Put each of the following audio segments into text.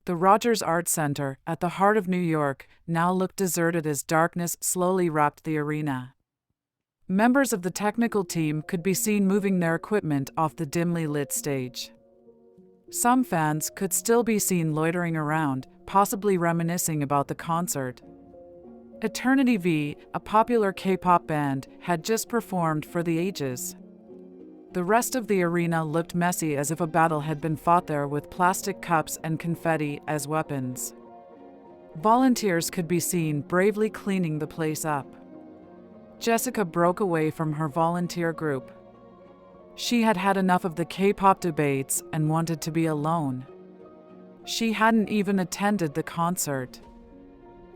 The Rogers Art Center, at the heart of New York, now looked deserted as darkness slowly wrapped the arena. Members of the technical team could be seen moving their equipment off the dimly lit stage. Some fans could still be seen loitering around, possibly reminiscing about the concert. Eternity V, a popular K-pop band, had just performed for the ages. The rest of the arena looked messy, as if a battle had been fought there, with plastic cups and confetti as weapons. Volunteers could be seen bravely cleaning the place up. Jessica broke away from her volunteer group. She had had enough of the K-pop debates and wanted to be alone. She hadn't even attended the concert.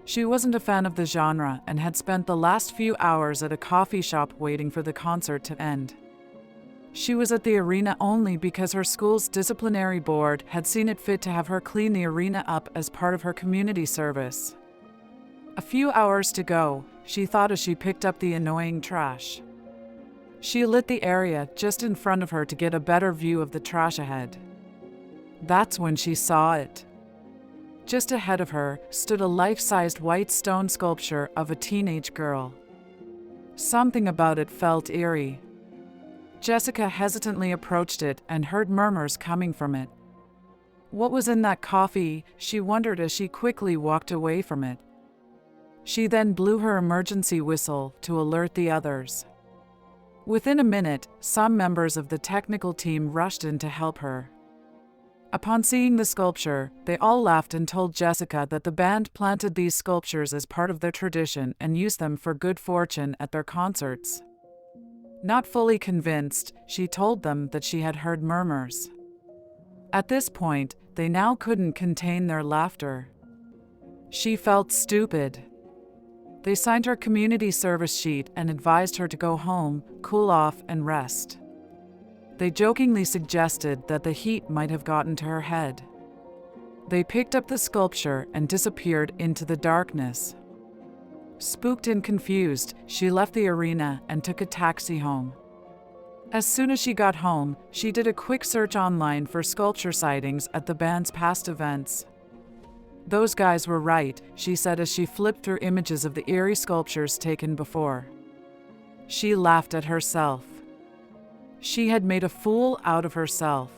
She wasn't a fan of the genre and had spent the last few hours at a coffee shop waiting for the concert to end. She was at the arena only because her school's disciplinary board had seen it fit to have her clean the arena up as part of her community service. A few hours to go, she thought as she picked up the annoying trash. She lit the area just in front of her to get a better view of the trash ahead. That's when she saw it. Just ahead of her stood a life-sized white stone sculpture of a teenage girl. Something about it felt eerie. Jessica hesitantly approached it and heard murmurs coming from it. What was in that coffee, she wondered as she quickly walked away from it. She then blew her emergency whistle to alert the others. Within a minute, some members of the technical team rushed in to help her. Upon seeing the sculpture, they all laughed and told Jessica that the band planted these sculptures as part of their tradition and used them for good fortune at their concerts. Not fully convinced, she told them that she had heard murmurs. At this point, they now couldn't contain their laughter. She felt stupid. They signed her community service sheet and advised her to go home, cool off, and rest. They jokingly suggested that the heat might have gotten to her head. They picked up the sculpture and disappeared into the darkness. Spooked and confused, she left the arena and took a taxi home. As soon as she got home, she did a quick search online for sculpture sightings at the band's past events. Those guys were right, she said as she flipped through images of the eerie sculptures taken before. She laughed at herself. She had made a fool out of herself.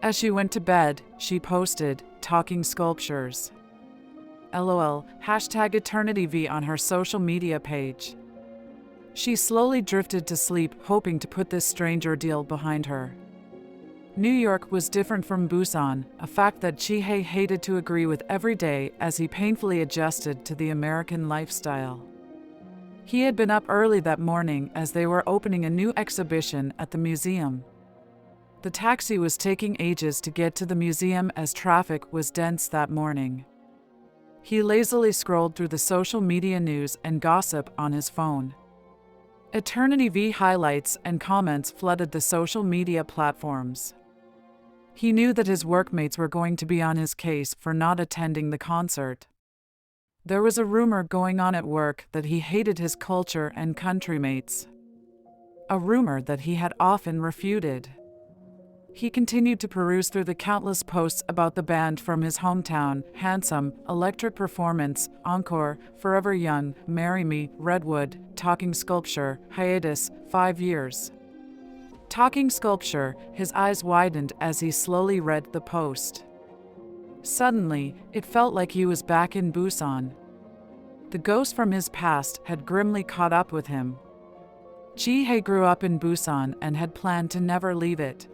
As she went to bed, she posted, "Talking sculptures." LOL, #EternityV on her social media page. She slowly drifted to sleep, hoping to put this strange ordeal behind her. New York was different from Busan, a fact that Chihei hated to agree with every day as he painfully adjusted to the American lifestyle. He had been up early that morning as they were opening a new exhibition at the museum. The taxi was taking ages to get to the museum as traffic was dense that morning. He lazily scrolled through the social media news and gossip on his phone. Eternity V highlights and comments flooded the social media platforms. He knew that his workmates were going to be on his case for not attending the concert. There was a rumor going on at work that he hated his culture and countrymates. A rumor that he had often refuted. He continued to peruse through the countless posts about the band from his hometown: Handsome, Electric Performance, Encore, Forever Young, Marry Me, Redwood, Talking Sculpture, Hiatus, 5 years. Talking Sculpture, his eyes widened as he slowly read the post. Suddenly, it felt like he was back in Busan. The ghost from his past had grimly caught up with him. Chihei grew up in Busan and had planned to never leave it.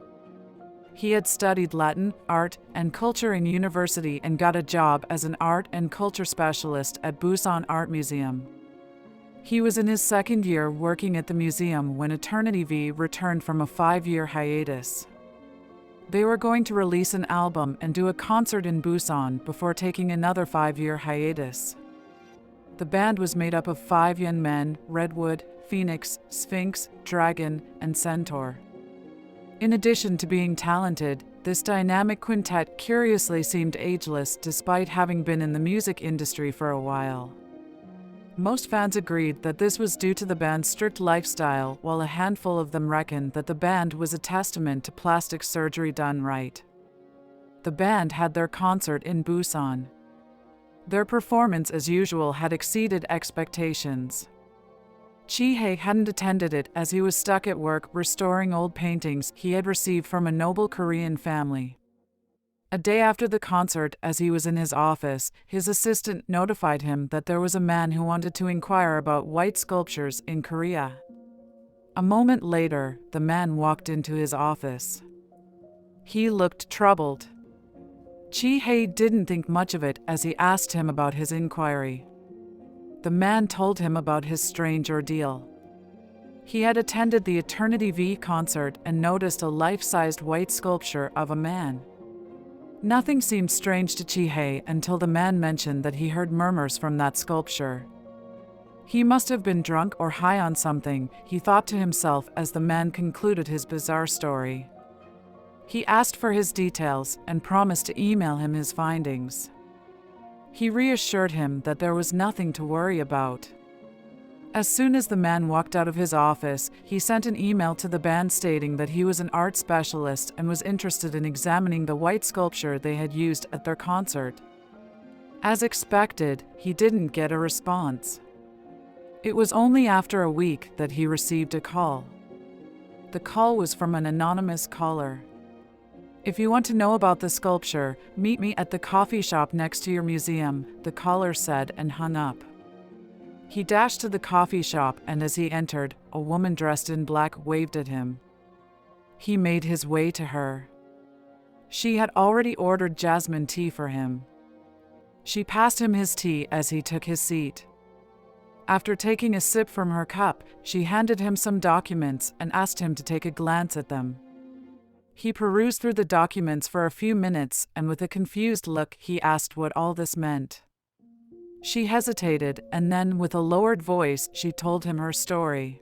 He had studied Latin, art, and culture in university and got a job as an art and culture specialist at Busan Art Museum. He was in his second year working at the museum when Eternity V returned from a 5-year hiatus. They were going to release an album and do a concert in Busan before taking another 5-year hiatus. The band was made up of 5 young men: Redwood, Phoenix, Sphinx, Dragon, and Centaur. In addition to being talented, this dynamic quintet curiously seemed ageless despite having been in the music industry for a while. Most fans agreed that this was due to the band's strict lifestyle, while a handful of them reckoned that the band was a testament to plastic surgery done right. the band had their concert in Busan. Their performance, as usual, had exceeded expectations. Chi-hae hadn't attended it as he was stuck at work restoring old paintings he had received from a noble Korean family. A day after the concert, as he was in his office, his assistant notified him that there was a man who wanted to inquire about white sculptures in Korea. A moment later, the man walked into his office. He looked troubled. Chi-hae didn't think much of it as he asked him about his inquiry. The man told him about his strange ordeal. He had attended the Eternity V concert and noticed a life-sized white sculpture of a man. Nothing seemed strange to Chi-hae until the man mentioned that he heard murmurs from that sculpture. He must have been drunk or high on something, he thought to himself as the man concluded his bizarre story. He asked for his details and promised to email him his findings. He reassured him that there was nothing to worry about. As soon as the man walked out of his office, he sent an email to the band stating that he was an art specialist and was interested in examining the white sculpture they had used at their concert. As expected, he didn't get a response. It was only after a week that he received a call. The call was from an anonymous caller. "If you want to know about the sculpture, meet me at the coffee shop next to your museum," the caller said and hung up. He dashed to the coffee shop, and as he entered, a woman dressed in black waved at him. He made his way to her. She had already ordered jasmine tea for him. She passed him his tea as he took his seat. After taking a sip from her cup, she handed him some documents and asked him to take a glance at them. He perused through the documents for a few minutes, and with a confused look, he asked what all this meant. She hesitated, and then, with a lowered voice, she told him her story.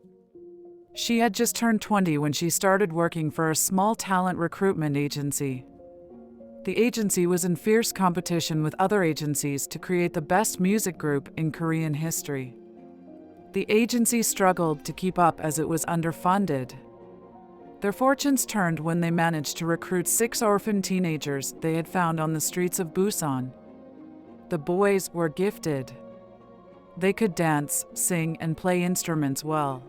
She had just turned 20 when she started working for a small talent recruitment agency. The agency was in fierce competition with other agencies to create the best music group in Korean history. The agency struggled to keep up as it was underfunded. Their fortunes turned when they managed to recruit 6 orphan teenagers they had found on the streets of Busan. The boys were gifted. They could dance, sing, and play instruments well.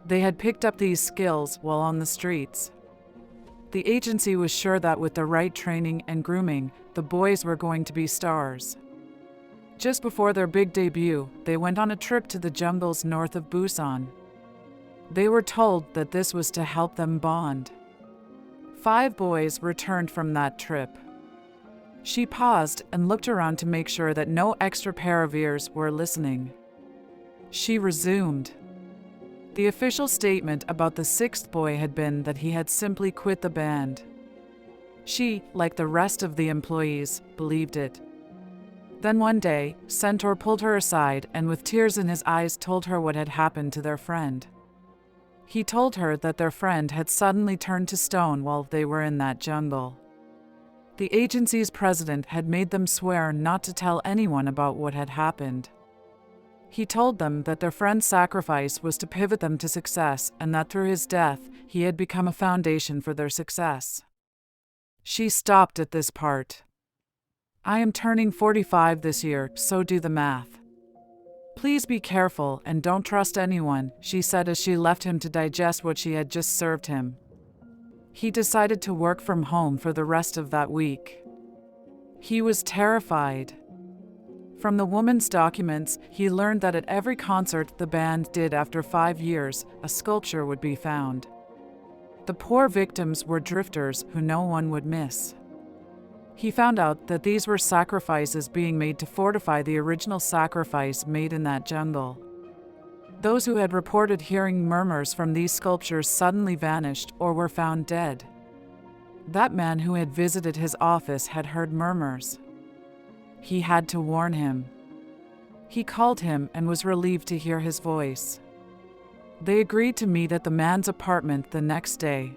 They had picked up these skills while on the streets. The agency was sure that with the right training and grooming, the boys were going to be stars. Just before their big debut, they went on a trip to the jungles north of Busan. They were told that this was to help them bond. 5 boys returned from that trip. She paused and looked around to make sure that no extra pair of ears were listening. She resumed. The official statement about the 6th boy had been that he had simply quit the band. She, like the rest of the employees, believed it. Then one day, Centaur pulled her aside and with tears in his eyes told her what had happened to their friend. He told her that their friend had suddenly turned to stone while they were in that jungle. The agency's president had made them swear not to tell anyone about what had happened. He told them that their friend's sacrifice was to pivot them to success and that through his death, he had become a foundation for their success. She stopped at this part. "I am turning 45 this year, so do the math. Please be careful and don't trust anyone," she said as she left him to digest what she had just served him. He decided to work from home for the rest of that week. He was terrified. From the woman's documents, he learned that at every concert the band did after 5 years, a sculpture would be found. The poor victims were drifters who no one would miss. He found out that these were sacrifices being made to fortify the original sacrifice made in that jungle. Those who had reported hearing murmurs from these sculptures suddenly vanished or were found dead. That man who had visited his office had heard murmurs. He had to warn him. He called him and was relieved to hear his voice. They agreed to meet at the man's apartment the next day.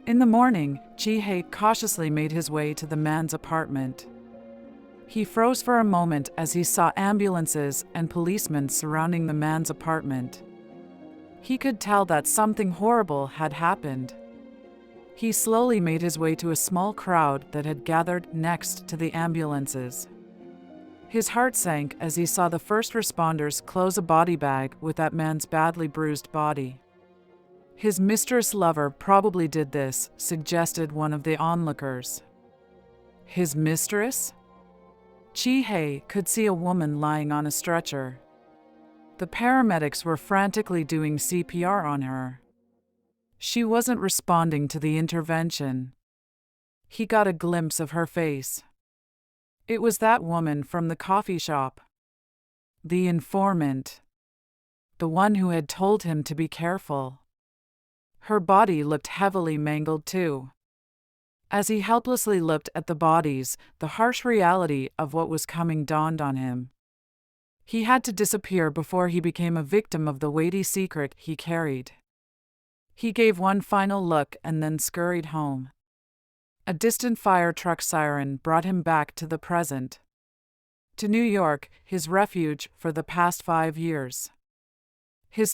In the morning, Chi-hae cautiously made his way to the man's apartment. He froze for a moment as he saw ambulances and policemen surrounding the man's apartment. He could tell that something horrible had happened. He slowly made his way to a small crowd that had gathered next to the ambulances. His heart sank as he saw the first responders close a body bag with that man's badly bruised body. His mistress lover probably did this, suggested one of the onlookers. His mistress? Chi-hei could see a woman lying on a stretcher. The paramedics were frantically doing CPR on her. She wasn't responding to the intervention. He got a glimpse of her face. It was that woman from the coffee shop. The informant. The one who had told him to be careful. Her body looked heavily mangled too. As he helplessly looked at the bodies, the harsh reality of what was coming dawned on him. He had to disappear before he became a victim of the weighty secret he carried. He gave one final look and then scurried home. A distant fire truck siren brought him back to the present. To New York, his refuge for the past 5 years. His